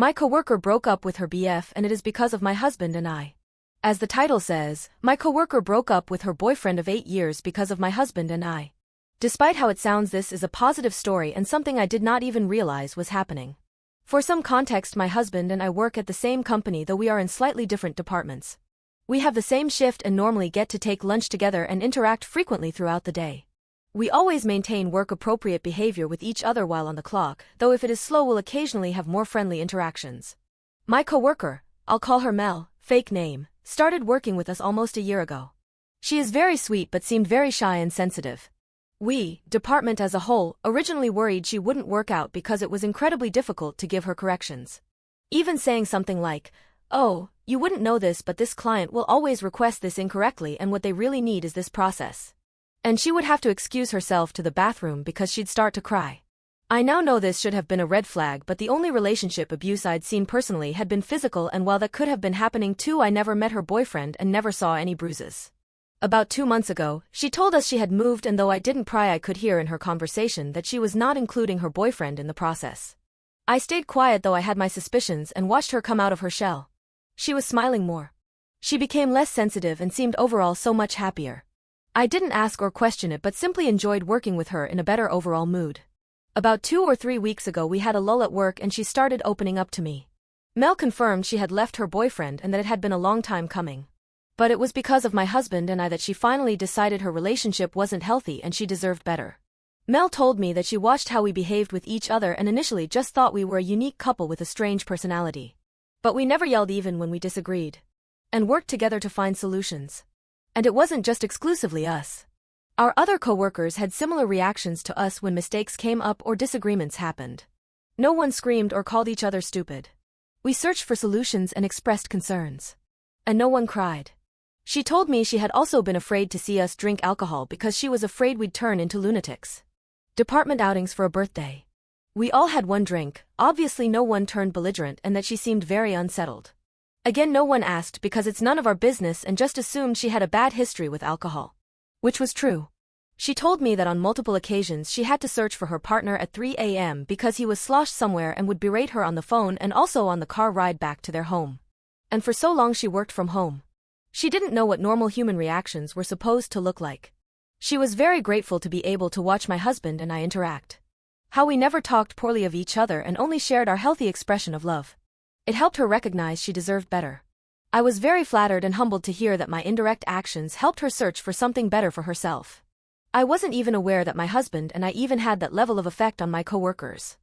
My coworker broke up with her BF and it is because of my husband and I. As the title says, my coworker broke up with her boyfriend of 8 years because of my husband and I. Despite how it sounds, this is a positive story and something I did not even realize was happening. For some context, my husband and I work at the same company, though we are in slightly different departments. We have the same shift and normally get to take lunch together and interact frequently throughout the day. We always maintain work-appropriate behavior with each other while on the clock, though if it is slow we'll occasionally have more friendly interactions. My coworker, I'll call her Mel, fake name, started working with us almost a year ago. She is very sweet but seemed very shy and sensitive. We, department as a whole, originally worried she wouldn't work out because it was incredibly difficult to give her corrections. Even saying something like, "Oh, you wouldn't know this, but this client will always request this incorrectly and what they really need is this process." And she would have to excuse herself to the bathroom because she'd start to cry. I now know this should have been a red flag, but the only relationship abuse I'd seen personally had been physical, and while that could have been happening too, I never met her boyfriend and never saw any bruises. About 2 months ago, she told us she had moved, and though I didn't pry, I could hear in her conversation that she was not including her boyfriend in the process. I stayed quiet, though I had my suspicions, and watched her come out of her shell. She was smiling more. She became less sensitive and seemed overall so much happier. I didn't ask or question it, but simply enjoyed working with her in a better overall mood. About 2 or 3 weeks ago we had a lull at work and she started opening up to me. Mel confirmed she had left her boyfriend and that it had been a long time coming. But it was because of my husband and I that she finally decided her relationship wasn't healthy and she deserved better. Mel told me that she watched how we behaved with each other and initially just thought we were a unique couple with a strange personality. But we never yelled even when we disagreed. And worked together to find solutions. And it wasn't just exclusively us. Our other coworkers had similar reactions to us when mistakes came up or disagreements happened. No one screamed or called each other stupid. We searched for solutions and expressed concerns. And no one cried. She told me she had also been afraid to see us drink alcohol because she was afraid we'd turn into lunatics. Department outings for a birthday. We all had one drink, obviously no one turned belligerent, and that she seemed very unsettled. Again, no one asked because it's none of our business and just assumed she had a bad history with alcohol. Which was true. She told me that on multiple occasions she had to search for her partner at 3 a.m. because he was sloshed somewhere and would berate her on the phone and also on the car ride back to their home. And for so long she worked from home. She didn't know what normal human reactions were supposed to look like. She was very grateful to be able to watch my husband and I interact. How we never talked poorly of each other and only shared our healthy expression of love. It helped her recognize she deserved better. I was very flattered and humbled to hear that my indirect actions helped her search for something better for herself. I wasn't even aware that my husband and I even had that level of effect on my coworkers.